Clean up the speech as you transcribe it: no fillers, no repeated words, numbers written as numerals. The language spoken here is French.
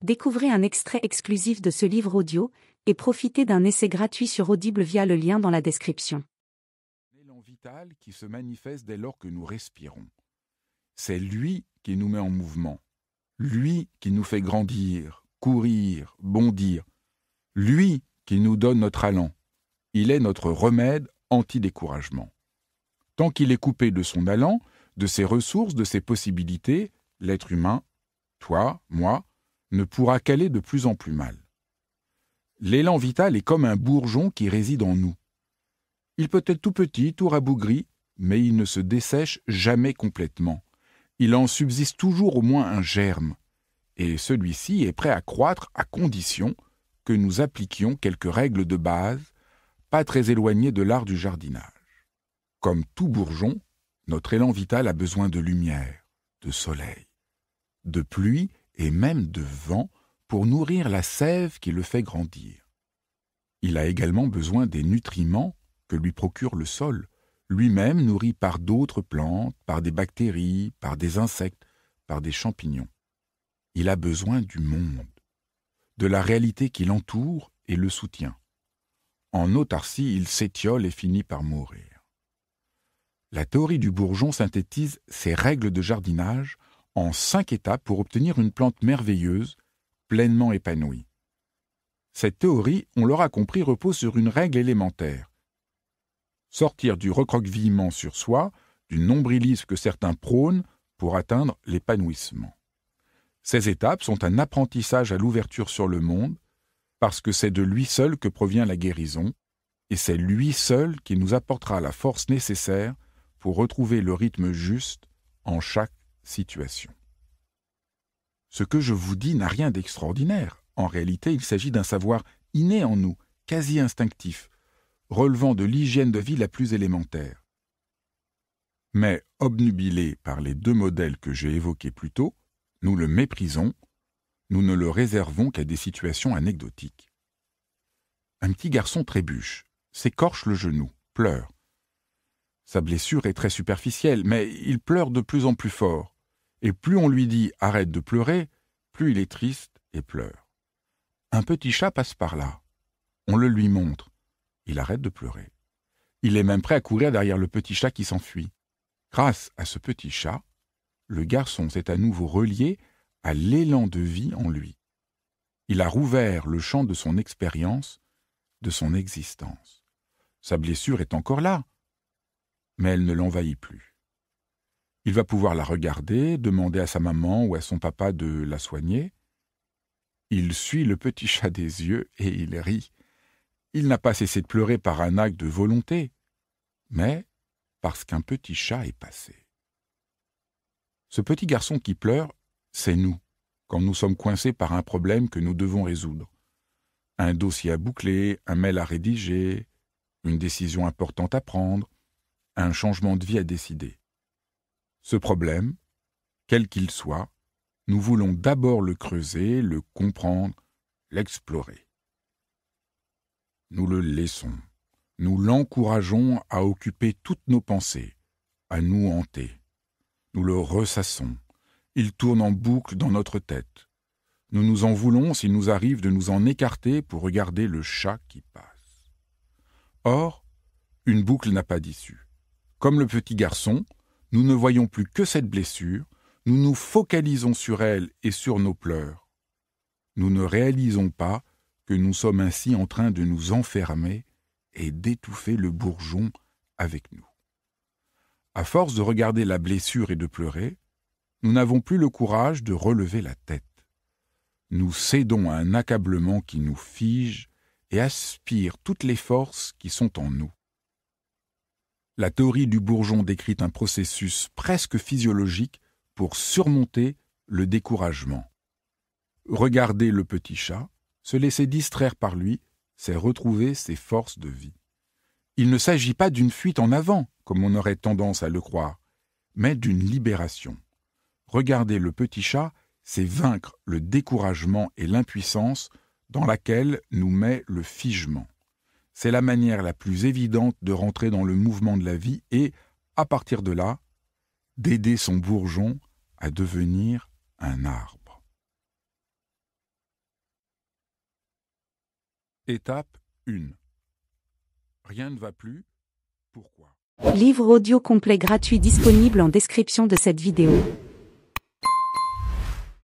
Découvrez un extrait exclusif de ce livre audio et profitez d'un essai gratuit sur Audible via le lien dans la description. L'élan vital qui se manifeste dès lors que nous respirons. C'est lui qui nous met en mouvement, lui qui nous fait grandir, courir, bondir, lui qui nous donne notre allant. Il est notre remède anti-découragement. Tant qu'il est coupé de son allant, de ses ressources, de ses possibilités, l'être humain, toi, moi, ne pourra qu'aller de plus en plus mal. L'élan vital est comme un bourgeon qui réside en nous. Il peut être tout petit, tout rabougri, mais il ne se dessèche jamais complètement. Il en subsiste toujours au moins un germe, et celui-ci est prêt à croître à condition que nous appliquions quelques règles de base, pas très éloignées de l'art du jardinage. Comme tout bourgeon, notre élan vital a besoin de lumière, de soleil, de pluie et même de vent pour nourrir la sève qui le fait grandir. Il a également besoin des nutriments que lui procure le sol, lui-même nourri par d'autres plantes, par des bactéries, par des insectes, par des champignons. Il a besoin du monde, de la réalité qui l'entoure et le soutient. En autarcie, il s'étiole et finit par mourir. La théorie du bourgeon synthétise ces règles de jardinage en 5 étapes pour obtenir une plante merveilleuse, pleinement épanouie. Cette théorie, on l'aura compris, repose sur une règle élémentaire. Sortir du recroquevillement sur soi, du nombrilisme que certains prônent pour atteindre l'épanouissement. Ces étapes sont un apprentissage à l'ouverture sur le monde, parce que c'est de lui seul que provient la guérison, et c'est lui seul qui nous apportera la force nécessaire pour retrouver le rythme juste en chaque situation. Ce que je vous dis n'a rien d'extraordinaire. En réalité, il s'agit d'un savoir inné en nous, quasi instinctif, relevant de l'hygiène de vie la plus élémentaire. Mais, obnubilés par les 2 modèles que j'ai évoqués plus tôt, nous le méprisons, nous ne le réservons qu'à des situations anecdotiques. Un petit garçon trébuche, s'écorche le genou, pleure. Sa blessure est très superficielle, mais il pleure de plus en plus fort. Et plus on lui dit « arrête de pleurer », plus il est triste et pleure. Un petit chat passe par là. On le lui montre. Il arrête de pleurer. Il est même prêt à courir derrière le petit chat qui s'enfuit. Grâce à ce petit chat, le garçon s'est à nouveau relié à l'élan de vie en lui. Il a rouvert le champ de son expérience, de son existence. Sa blessure est encore là, mais elle ne l'envahit plus. Il va pouvoir la regarder, demander à sa maman ou à son papa de la soigner. Il suit le petit chat des yeux et il rit. Il n'a pas cessé de pleurer par un acte de volonté, mais parce qu'un petit chat est passé. Ce petit garçon qui pleure, c'est nous, quand nous sommes coincés par un problème que nous devons résoudre. Un dossier à boucler, un mail à rédiger, une décision importante à prendre, un changement de vie à décider. Ce problème, quel qu'il soit, nous voulons d'abord le creuser, le comprendre, l'explorer. Nous le laissons, nous l'encourageons à occuper toutes nos pensées, à nous hanter. Nous le ressassons, il tourne en boucle dans notre tête. Nous nous en voulons s'il nous arrive de nous en écarter pour regarder le chat qui passe. Or, une boucle n'a pas d'issue. Comme le petit garçon, nous ne voyons plus que cette blessure, nous nous focalisons sur elle et sur nos pleurs. Nous ne réalisons pas que nous sommes ainsi en train de nous enfermer et d'étouffer le bourgeon avec nous. À force de regarder la blessure et de pleurer, nous n'avons plus le courage de relever la tête. Nous cédons à un accablement qui nous fige et aspire toutes les forces qui sont en nous. La théorie du bourgeon décrit un processus presque physiologique pour surmonter le découragement. Regarder le petit chat, se laisser distraire par lui, c'est retrouver ses forces de vie. Il ne s'agit pas d'une fuite en avant, comme on aurait tendance à le croire, mais d'une libération. Regarder le petit chat, c'est vaincre le découragement et l'impuissance dans laquelle nous met le figement. C'est la manière la plus évidente de rentrer dans le mouvement de la vie et, à partir de là, d'aider son bourgeon à devenir un arbre. Étape 1. Rien ne va plus. Pourquoi ? Livre audio complet gratuit disponible en description de cette vidéo.